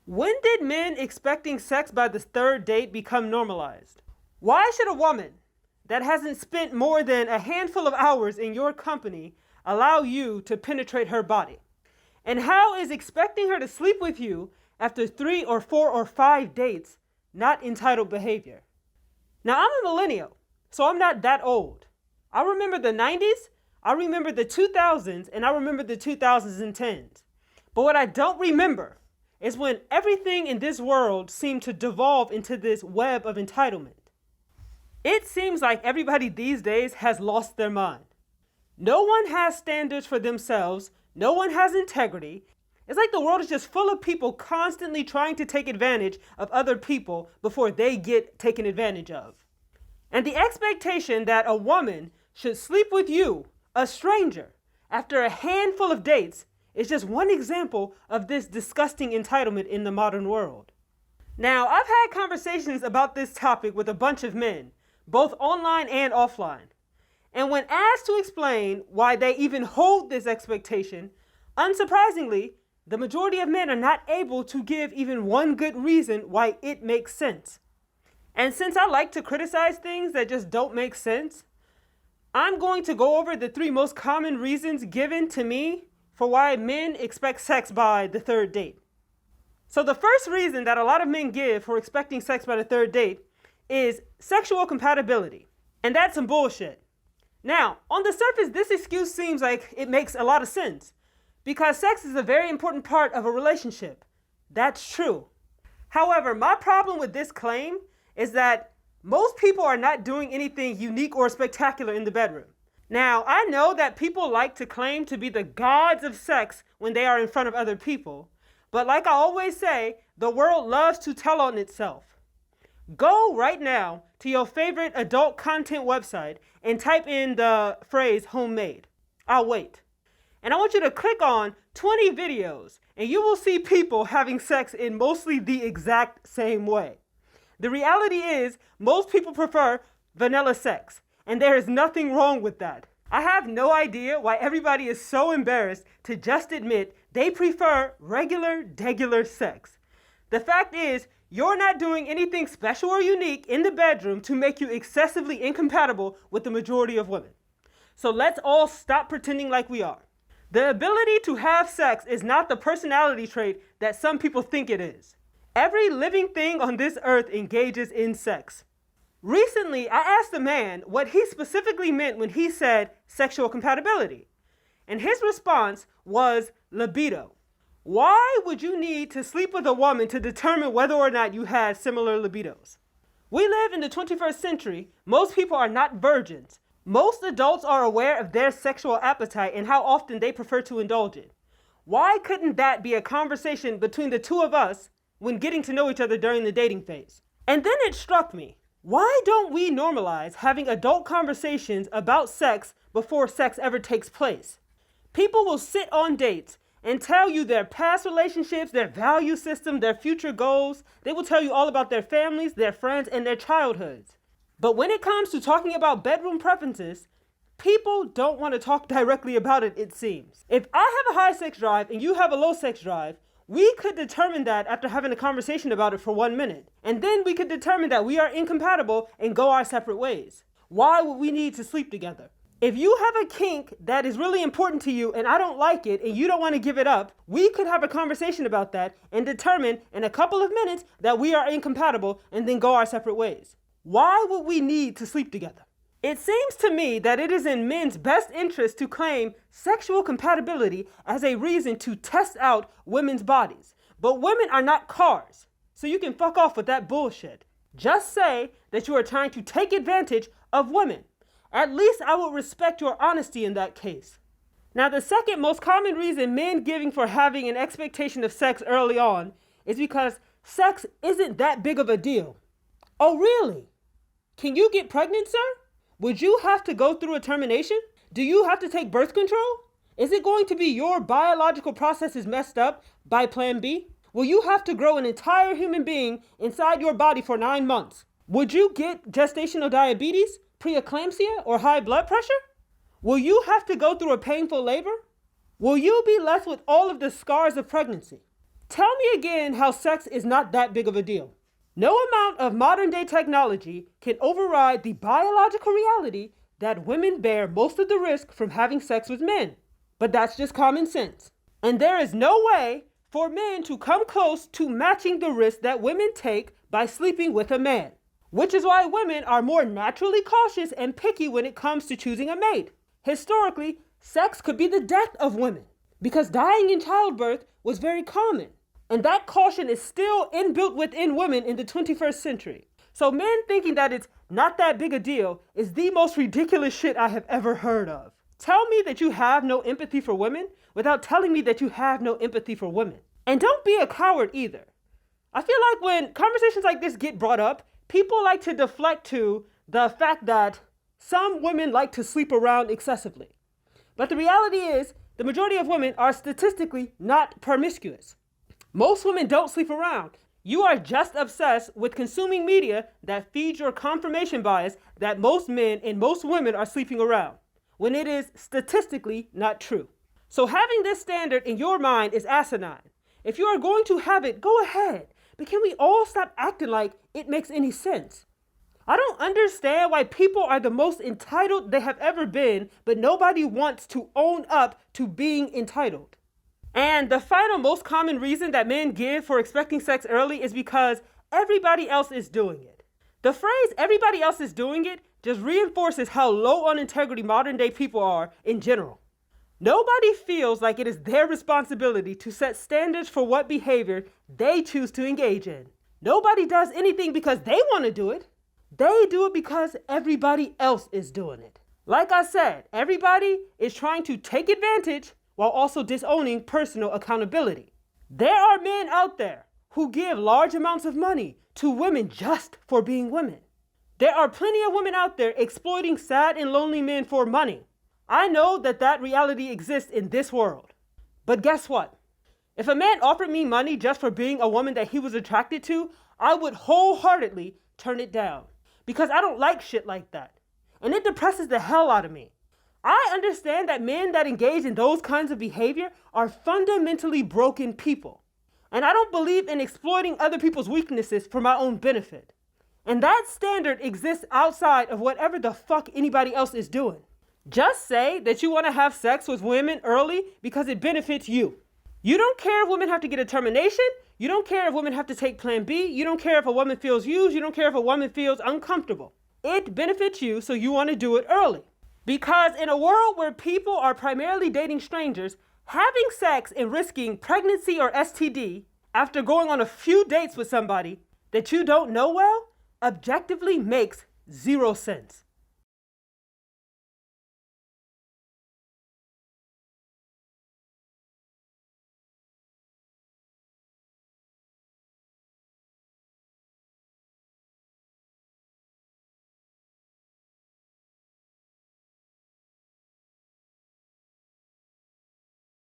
When did men expecting sex by the third date become normalized? Why should a woman that hasn't spent more than a handful of hours in your company allow you to penetrate her body? And how is expecting her to sleep with you after 3 or 4 or 5 dates not entitled behavior? Now, I'm a millennial, so I'm not that old. I remember the 90s, I remember the 2000s, and I remember the 2010s. But what I don't remember is when everything in this world seemed to devolve into this web of entitlement. It seems like everybody these days has lost their mind. No one has standards for themselves. No one has integrity. It's like the world is just full of people constantly trying to take advantage of other people before they get taken advantage of. And the expectation that a woman should sleep with you, a stranger, after a handful of dates is just one example of this disgusting entitlement in the modern world. Now, I've had conversations about this topic with a bunch of men, both online and offline. And when asked to explain why they even hold this expectation, unsurprisingly, the majority of men are not able to give even one good reason why it makes sense. And since I like to criticize things that just don't make sense, I'm going to go over the 3 most common reasons given to me for why men expect sex by the third date. So the first reason that a lot of men give for expecting sex by the third date is sexual compatibility. And that's some bullshit. Now, on the surface, this excuse seems like it makes a lot of sense because sex is a very important part of a relationship. That's true. However, my problem with this claim is that most people are not doing anything unique or spectacular in the bedroom. Now, I know that people like to claim to be the gods of sex when they are in front of other people, but like I always say, the world loves to tell on itself. Go right now to your favorite adult content website and type in the phrase homemade. I'll wait. And I want you to click on 20 videos and you will see people having sex in mostly the exact same way. The reality is most people prefer vanilla sex. And there is nothing wrong with that. I have no idea why everybody is so embarrassed to just admit they prefer degular sex. The fact is, you're not doing anything special or unique in the bedroom to make you excessively incompatible with the majority of women. So let's all stop pretending like we are. The ability to have sex is not the personality trait that some people think it is. Every living thing on this earth engages in sex. Recently, I asked a man what he specifically meant when he said sexual compatibility, and his response was libido. Why would you need to sleep with a woman to determine whether or not you had similar libidos? We live in the 21st century. Most people are not virgins. Most adults are aware of their sexual appetite and how often they prefer to indulge it. Why couldn't that be a conversation between the two of us when getting to know each other during the dating phase? And then it struck me. Why don't we normalize having adult conversations about sex before sex ever takes place? People will sit on dates and tell you their past relationships, their value system, their future goals. They will tell you all about their families, their friends, and their childhoods. But when it comes to talking about bedroom preferences, people don't want to talk directly about it, it seems. If I have a high sex drive and you have a low sex drive, we could determine that after having a conversation about it for 1 minute. And then we could determine that we are incompatible and go our separate ways. Why would we need to sleep together? If you have a kink that is really important to you and I don't like it and you don't want to give it up, we could have a conversation about that and determine in a couple of minutes that we are incompatible and then go our separate ways. Why would we need to sleep together? It seems to me that it is in men's best interest to claim sexual compatibility as a reason to test out women's bodies. But women are not cars, so you can fuck off with that bullshit. Just say that you are trying to take advantage of women. At least I would respect your honesty in that case. Now, the second most common reason men giving for having an expectation of sex early on is because sex isn't that big of a deal. Oh, really? Can you get pregnant, sir? Would you have to go through a termination? Do you have to take birth control? Is it going to be your biological processes messed up by plan B? Will you have to grow an entire human being inside your body for 9 months? Would you get gestational diabetes, preeclampsia, or high blood pressure? Will you have to go through a painful labor? Will you be left with all of the scars of pregnancy? Tell me again how sex is not that big of a deal. No amount of modern day technology can override the biological reality that women bear most of the risk from having sex with men. But that's just common sense. And there is no way for men to come close to matching the risk that women take by sleeping with a man. Which is why women are more naturally cautious and picky when it comes to choosing a mate. Historically, sex could be the death of women because dying in childbirth was very common. And that caution is still inbuilt within women in the 21st century. So men thinking that it's not that big a deal is the most ridiculous shit I have ever heard of. Tell me that you have no empathy for women without telling me that you have no empathy for women. And don't be a coward either. I feel like when conversations like this get brought up, people like to deflect to the fact that some women like to sleep around excessively. But the reality is, the majority of women are statistically not promiscuous. Most women don't sleep around. You are just obsessed with consuming media that feeds your confirmation bias that most men and most women are sleeping around, when it is statistically not true. So having this standard in your mind is asinine. If you are going to have it, go ahead. But can we all stop acting like it makes any sense? I don't understand why people are the most entitled they have ever been, but nobody wants to own up to being entitled. And the final most common reason that men give for expecting sex early is because everybody else is doing it. The phrase everybody else is doing it just reinforces how low on integrity modern day people are in general. Nobody feels like it is their responsibility to set standards for what behavior they choose to engage in. Nobody does anything because they want to do it. They do it because everybody else is doing it. Like I said, everybody is trying to take advantage while also disowning personal accountability. There are men out there who give large amounts of money to women just for being women. There are plenty of women out there exploiting sad and lonely men for money. I know that reality exists in this world. But guess what? If a man offered me money just for being a woman that he was attracted to, I would wholeheartedly turn it down. Because I don't like shit like that. And it depresses the hell out of me. I understand that men that engage in those kinds of behavior are fundamentally broken people. And I don't believe in exploiting other people's weaknesses for my own benefit. And that standard exists outside of whatever the fuck anybody else is doing. Just say that you want to have sex with women early because it benefits you. You don't care if women have to get a termination. You don't care if women have to take plan B. You don't care if a woman feels used. You don't care if a woman feels uncomfortable. It benefits you, so you want to do it early. Because in a world where people are primarily dating strangers, having sex and risking pregnancy or STD after going on a few dates with somebody that you don't know well, objectively makes zero sense.